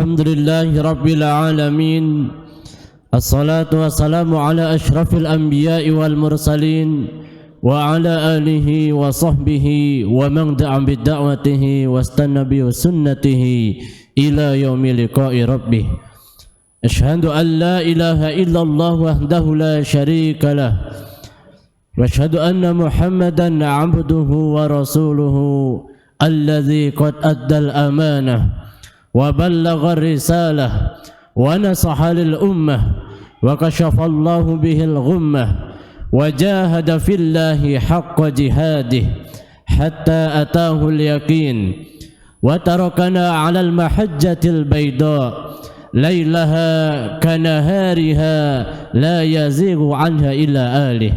Alhamdulillahi Rabbil Alamin. Assalatu wassalamu ala ashrafil anbiya'i wal mursalin wa ala alihi wa sahbihi wa man da'a bid'awatihi wastanna bi sunnatihi ila yaumil liqa'i rabbih. Asyhadu an la ilaha illallah wahdahu la syarika lah wa asyhadu anna Muhammadan 'abduhu wa rasuluhu alladzi qad addal amanah wa ballagha risalah wa nasaha lil ummah wa kashafa Allahu bihil ghummah wa jahada fillahi haqqa jihadih hatta atahu al yaqin wa tarakana 'alal mahajjatil bayda lailaha kanahariha la yazighu 'anha illa alih.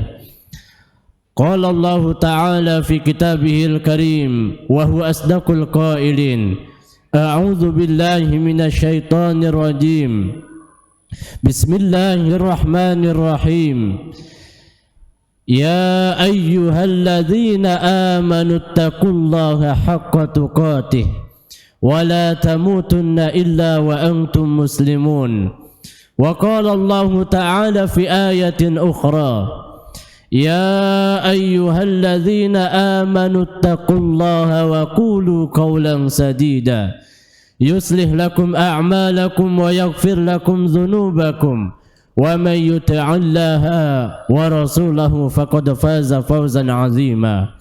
Qala Allah Ta'ala fi kitabihil karim wa huwa asdaqul qailin. A'udzu billahi minasyaitonir rajim. Bismillahirrahmanirrahim. Ya ayyuhalladzina amanu taqullaha haqqa tuqatih wa la tamutunna illa wa antum muslimun. Wa qala Allah Ta'ala fi ayatin ukhra. Ya ayyuhalladzina amanu taqullaha wa qulu qawlan sadida yuslih lakum a'malakum wa yaghfir lakum dhunubakum wa man yuti'illaha wa rasulahu faqad faza fawzan 'azima.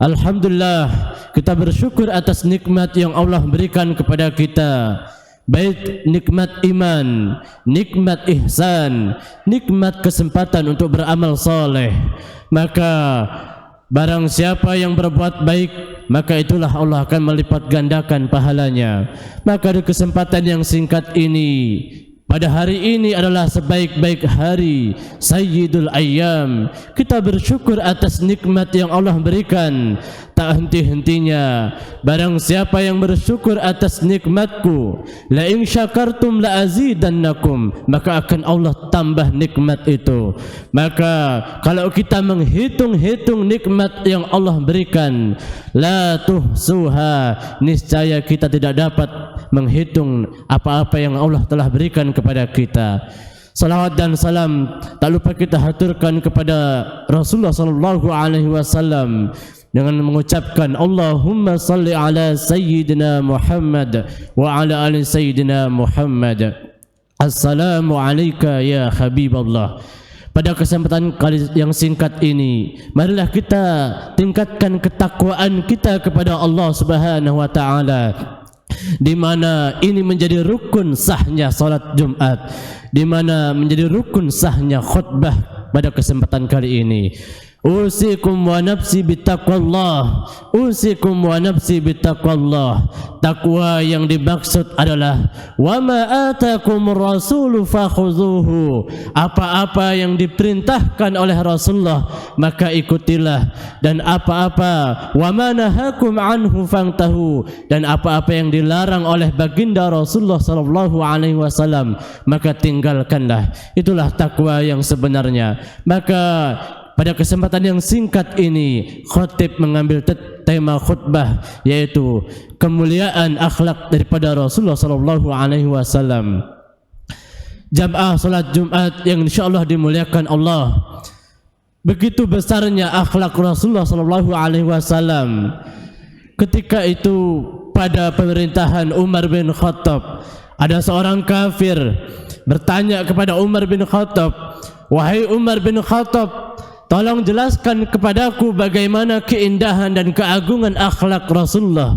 Alhamdulillah, kita bersyukur atas nikmat yang Allah berikan kepada kita, baik nikmat iman, nikmat ihsan, nikmat kesempatan untuk beramal soleh. Maka barang siapa yang berbuat baik, maka itulah Allah akan melipat gandakan pahalanya. Maka di kesempatan yang singkat ini, pada hari ini adalah sebaik-baik hari, Sayyidul Ayyam. Kita bersyukur atas nikmat yang Allah berikan, tak henti-hentinya. Barang siapa yang bersyukur atas nikmatku, la in syakartum la azidannakum, maka akan Allah tambah nikmat itu. Maka kalau kita menghitung-hitung nikmat yang Allah berikan, la tuhsuha, niscaya kita tidak dapat menghitung apa-apa yang Allah telah berikan kepada kita. Salawat dan salam tak lupa kita haturkan kepada Rasulullah sallallahu alaihi wasallam dengan mengucapkan Allahumma salli ala sayyidina Muhammad wa ala ali sayyidina Muhammad. Assalamu alayka ya Habiballah. Pada kesempatan kali yang singkat ini, marilah kita tingkatkan ketakwaan kita kepada Allah Subhanahu wa taala, di mana ini menjadi rukun sahnya salat Jumat, di mana menjadi rukun sahnya khutbah pada kesempatan kali ini. Usikum wa nafsi bittaqwallah, usikum wa nafsi bittaqwallah. Takwa yang dimaksud adalah wa ma atakum rasulu fakhuzuhu, apa-apa yang diperintahkan oleh Rasulullah maka ikutilah, dan apa-apa wa ma nahakum anhu fantahu, dan apa-apa yang dilarang oleh baginda Rasulullah sallallahu alaihi wasallam maka tinggalkanlah. Itulah takwa yang sebenarnya. Maka pada kesempatan yang singkat ini, khatib mengambil tema khutbah, yaitu kemuliaan akhlak daripada Rasulullah sallallahu alaihi wasallam. Jamaah salat Jumat yang insyaallah dimuliakan Allah, begitu besarnya akhlak Rasulullah sallallahu alaihi wasallam. Ketika itu pada pemerintahan Umar bin Khattab, ada seorang kafir bertanya kepada Umar bin Khattab, "Wahai Umar bin Khattab, tolong jelaskan kepadaku bagaimana keindahan dan keagungan akhlak Rasulullah."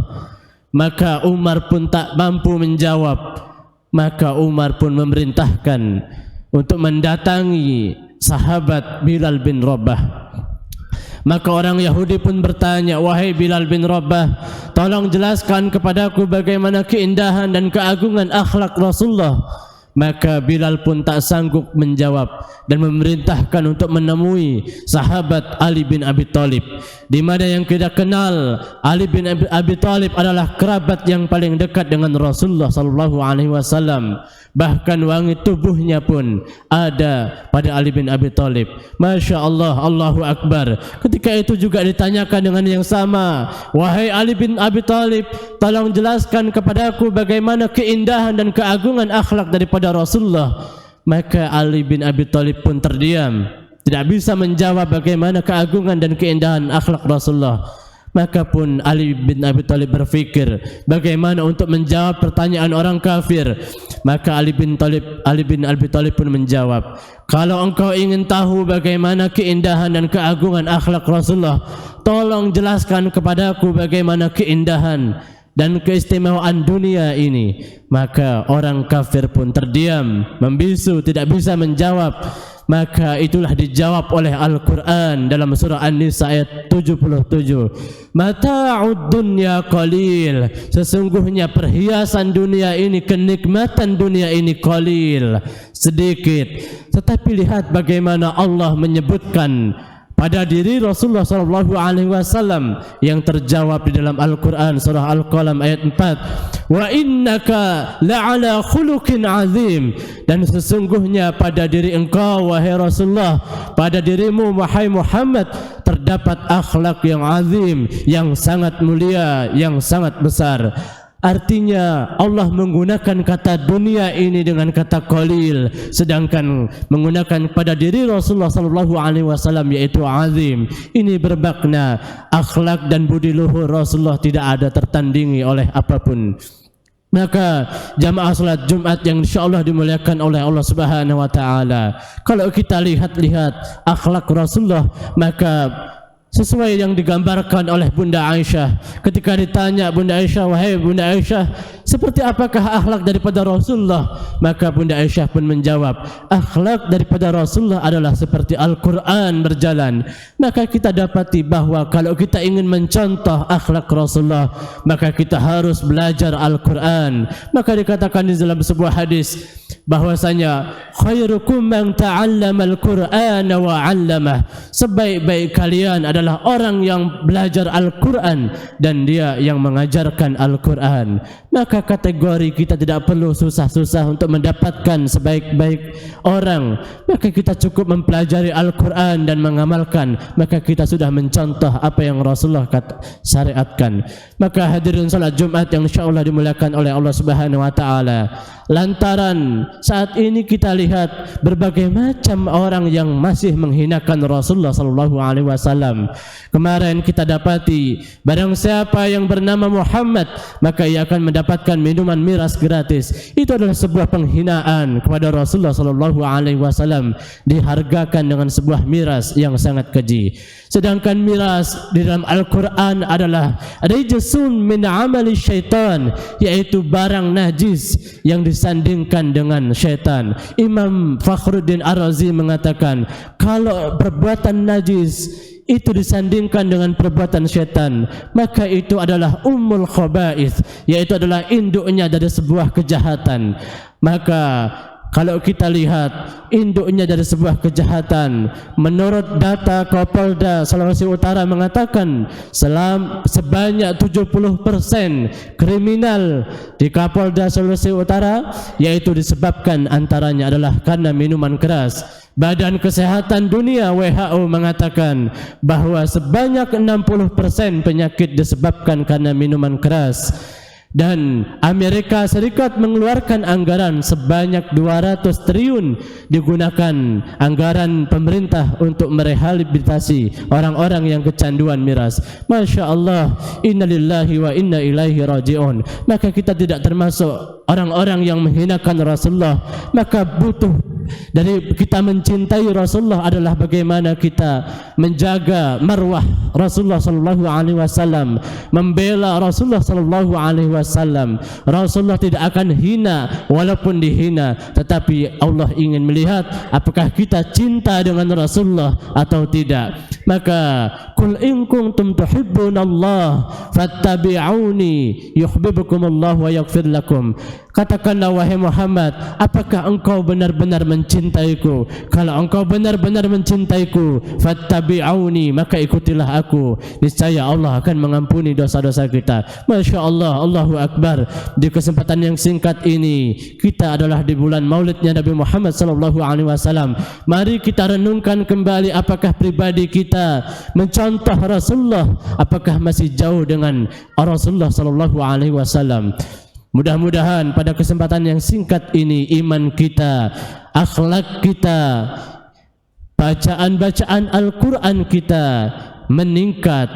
Maka Umar pun tak mampu menjawab. Maka Umar pun memerintahkan untuk mendatangi sahabat Bilal bin Rabah. Maka orang Yahudi pun bertanya, "Wahai Bilal bin Rabah, tolong jelaskan kepadaku bagaimana keindahan dan keagungan akhlak Rasulullah." Maka Bilal pun tak sanggup menjawab dan memerintahkan untuk menemui sahabat Ali bin Abi Thalib, di mana yang kita kenal Ali bin Abi Thalib adalah kerabat yang paling dekat dengan Rasulullah sallallahu alaihi wasallam. Bahkan wangi tubuhnya pun ada pada Ali bin Abi Thalib. Masya Allah, Allahu Akbar. Ketika itu juga ditanyakan dengan yang sama, wahai Ali bin Abi Thalib, tolong jelaskan kepadaku bagaimana keindahan dan keagungan akhlak daripada Rasulullah. Maka Ali bin Abi Thalib pun terdiam, tidak bisa menjawab bagaimana keagungan dan keindahan akhlak Rasulullah. Maka pun Ali bin Abi Thalib berfikir bagaimana untuk menjawab pertanyaan orang kafir. Maka Ali bin Abi Thalib pun menjawab, kalau engkau ingin tahu bagaimana keindahan dan keagungan akhlak Rasulullah, tolong jelaskan kepadaku bagaimana keindahan dan keistimewaan dunia ini. Maka orang kafir pun terdiam, membisu, tidak bisa menjawab. Maka itulah dijawab oleh Al-Quran dalam surah An-Nisa ayat 77. Mata'ud dunya qalil, sesungguhnya perhiasan dunia ini, kenikmatan dunia ini qalil, sedikit. Tetapi lihat bagaimana Allah menyebutkan pada diri Rasulullah sallallahu alaihi wasallam yang terjawab di dalam Al-Qur'an surah Al-Qalam ayat 4. Wa innaka la'ala khuluqin azim, dan sesungguhnya pada diri engkau wahai Rasulullah, pada dirimu wahai Muhammad, terdapat akhlak yang azim, yang sangat mulia, yang sangat besar. Artinya Allah menggunakan kata dunia ini dengan kata qalil, sedangkan menggunakan pada diri Rasulullah sallallahu alaihi wasallam yaitu azim. Ini bermakna akhlak dan budi luhur Rasulullah tidak ada tertandingi oleh apapun. Maka jamaah salat Jumat yang insyaallah dimuliakan oleh Allah Subhanahu wa taala, kalau kita lihat akhlak Rasulullah, maka sesuai yang digambarkan oleh Bunda Aisyah. Ketika ditanya Bunda Aisyah, wahai Bunda Aisyah, seperti apakah akhlak daripada Rasulullah? Maka Bunda Aisyah pun menjawab, akhlak daripada Rasulullah adalah seperti Al-Quran berjalan. Maka kita dapati bahwa kalau kita ingin mencontoh akhlak Rasulullah, maka kita harus belajar Al-Quran. Maka dikatakan di dalam sebuah hadis bahwasanya khairukum man ta'allama al-Qur'ana wa 'allamah, sebaik-baik kalian adalah orang yang belajar Al-Quran dan dia yang mengajarkan Al-Quran. Maka kategori kita tidak perlu susah-susah untuk mendapatkan sebaik-baik orang. Maka kita cukup mempelajari Al-Quran dan mengamalkan, maka kita sudah mencontoh apa yang Rasulullah syariatkan. Maka hadirin salat Jumat yang insyaallah dimuliakan oleh Allah Subhanahu wa taala, lantaran saat ini kita lihat berbagai macam orang yang masih menghinakan Rasulullah sallallahu alaihi wasallam. Kemarin kita dapati barang siapa yang bernama Muhammad, maka ia akan mendapatkan minuman miras gratis. Itu adalah sebuah penghinaan kepada Rasulullah sallallahu alaihi wasallam, dihargakan dengan sebuah miras yang sangat keji. Sedangkan miras di dalam Al-Quran adalah rijsun min amali syaitan, yaitu barang najis yang disandingkan dengan syaitan. Imam Fakhruddin Ar-Razi mengatakan, kalau perbuatan najis itu disandingkan dengan perbuatan syaitan, maka itu adalah ummul khaba'ith, yaitu adalah induknya dari sebuah kejahatan. Maka kalau kita lihat induknya dari sebuah kejahatan, menurut data Kapolda Sulawesi Utara mengatakan sebanyak 70% kriminal di Kapolda Sulawesi Utara yaitu disebabkan antaranya adalah karena minuman keras. Badan Kesehatan Dunia WHO mengatakan bahwa sebanyak 60% penyakit disebabkan karena minuman keras. Dan Amerika Serikat mengeluarkan anggaran sebanyak 200 triliun digunakan anggaran pemerintah untuk merehabilitasi orang-orang yang kecanduan miras. Masya Allah, innalillahi wa inna ilaihi raji'un. Maka kita tidak termasuk orang-orang yang menghinakan Rasulullah. Maka butuh dari kita mencintai Rasulullah adalah bagaimana kita menjaga marwah Rasulullah sallallahu alaihi wasallam, membela Rasulullah sallallahu alaihi wasallam. Rasulullah tidak akan hina walaupun dihina, tetapi Allah ingin melihat apakah kita cinta dengan Rasulullah atau tidak. Maka qul in kuntum tuhibbunallah fattabi'uni yuhibbukumullah wa yaghfir lakum. Katakanlah wahai Muhammad, apakah engkau benar-benar mencintaiku? Kalau engkau benar-benar mencintaiku, fattabi'uni, maka ikutilah aku. Niscaya Allah akan mengampuni dosa-dosa kita. Masya Allah, Allahu Akbar. Di kesempatan yang singkat ini, kita adalah di bulan Maulidnya Nabi Muhammad sallallahu alaihi wasallam. Mari kita renungkan kembali apakah pribadi kita mencontoh Rasulullah, apakah masih jauh dengan Rasulullah sallallahu alaihi wasallam. Mudah-mudahan pada kesempatan yang singkat ini iman kita, akhlak kita, bacaan-bacaan Al-Quran kita meningkat.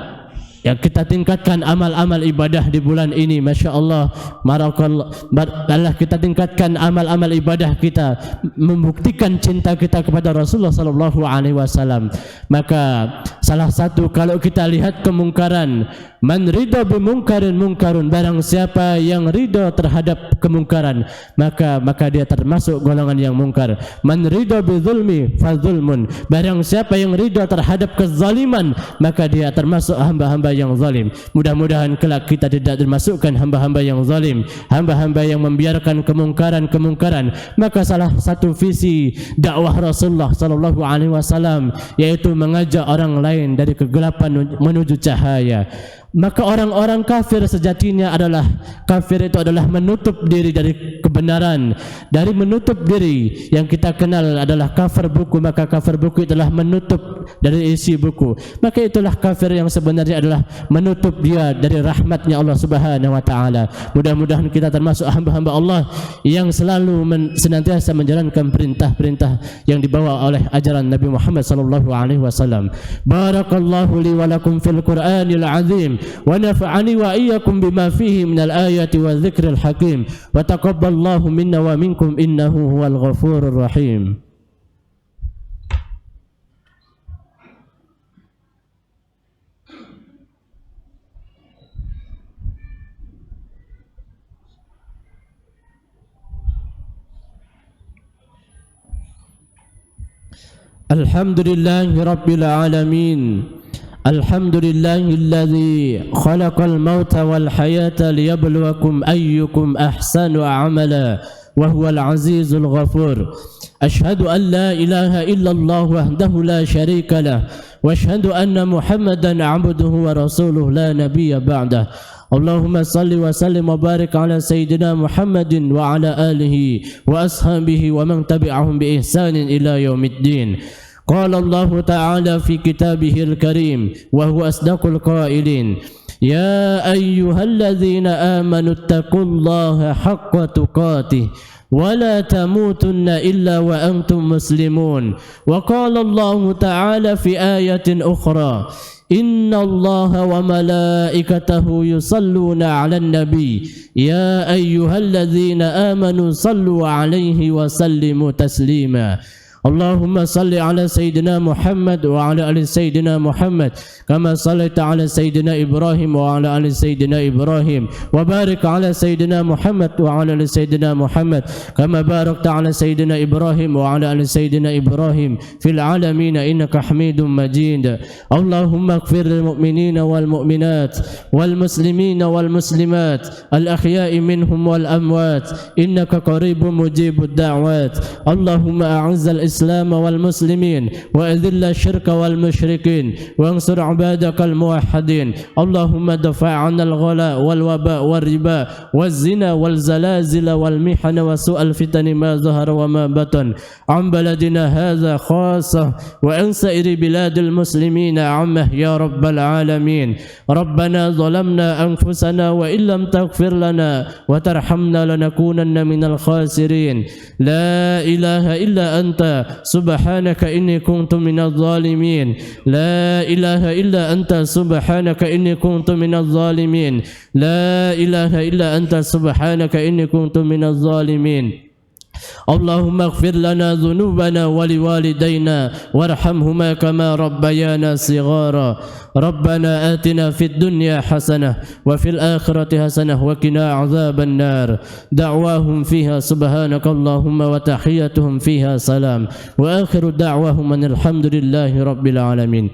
Ya, kita tingkatkan amal-amal ibadah di bulan ini. Masya Allah, barakallah, kita tingkatkan amal-amal ibadah kita, membuktikan cinta kita kepada Rasulullah sallallahu alaihi wasallam. Maka salah satu, kalau kita lihat kemungkaran, man ridha bimungkarin mungkarun, barang siapa yang ridha terhadap kemungkaran, maka dia termasuk golongan yang mungkar. Man ridha bizulmi fadzulmun, barang siapa yang ridha terhadap kezaliman, maka dia termasuk hamba-hamba yang zalim. Mudah-mudahan kelak kita tidak termasukkan hamba-hamba yang zalim, hamba-hamba yang membiarkan kemungkaran-kemungkaran. Maka salah satu visi dakwah Rasulullah sallallahu alaihi wasallam yaitu mengajak orang lain dari kegelapan menuju cahaya. Maka orang-orang kafir sejatinya adalah, kafir itu adalah menutup diri dari kebenaran, dari menutup diri. Yang kita kenal adalah kafir buku, maka kafir buku itulah menutup dari isi buku. Maka itulah kafir yang sebenarnya adalah menutup dia dari rahmatnya Allah Subhanahu wa taala. Mudah-mudahan kita termasuk hamba-hamba Allah yang selalu senantiasa menjalankan perintah-perintah yang dibawa oleh ajaran Nabi Muhammad sallallahu alaihi wasallam. Barakallahu li wa lakum fil Qur'anil azim, wa nafa'ani wa iyyakum bima fihi minal ayati wa dzikril hakim, wa taqabbalallahu minna wa minkum innahu huwal ghafurur rahim. Alhamdulillahi rabbil alamin. Alhamdulillahilladzi khalaqal mauta wal hayata liyabluwakum ayyukum ahsanu amala wa huwal azizul ghafur. Ashhadu an la ilaha illallah wahdahu la syarika lah wa ashhadu anna Muhammadan abduhu wa rasuluhu la nabiyya ba'dah. Allahumma salli wa sallim wa barik ala sayyidina Muhammadin wa ala alihi wa ashabihi wa man tabi'ahum bi ihsanin ila yaumiddin. قال الله تعالى في كتابه الكريم وهو أصدق القائلين يا أيها الذين آمنوا اتقوا الله حق تقاته ولا تموتن إلا وأنتم مسلمون. وقال الله تعالى في آية أخرى إن الله وملائكته يصلون على النبي يا أيها الذين آمنوا صلوا عليه وسلموا تسليما. اللهم صل على سيدنا محمد وعلى آل سيدنا محمد كما صليت على سيدنا إبراهيم وعلى آل سيدنا إبراهيم وبارك على سيدنا محمد وعلى آل سيدنا محمد كما باركت على سيدنا إبراهيم وعلى آل سيدنا إبراهيم في العالمين إنك حميد مجيد. اللهم اغفر للمؤمنين والمؤمنات والمسلمين والمسلمات الأحياء منهم والأموات إنك قريب مجيب الدعوات. اللهم أعز الإسلام والمسلمين وأذل الشرك والمشركين وانصر عبادك الموحدين. اللهم دفع عنا الغلاء والوباء والربا والزنا والزلازل والمحن وسوء الفتن ما ظهر وما بطن عن بلدنا هذا خاصة وعن سائر بلاد المسلمين عامة يا رب العالمين. ربنا ظلمنا أنفسنا وإن لم تغفر لنا وترحمنا لنكونن من الخاسرين. لا إله إلا أنت سبحانك إني كنت من الظالمين. لا إله إلا أنت سبحانك إني كنت من الظالمين. لا إله إلا أنت سبحانك إني كنت من الظالمين. اللهم اغفر لنا ذنوبنا ولوالدينا وارحمهما كما ربيانا صغارا ربنا آتنا في الدنيا حسنة وفي الآخرة حسنة وقنا عذاب النار دعواهم فيها سبحانك اللهم وتحيتهم فيها سلام وآخر دعواهم أن الحمد لله رب العالمين.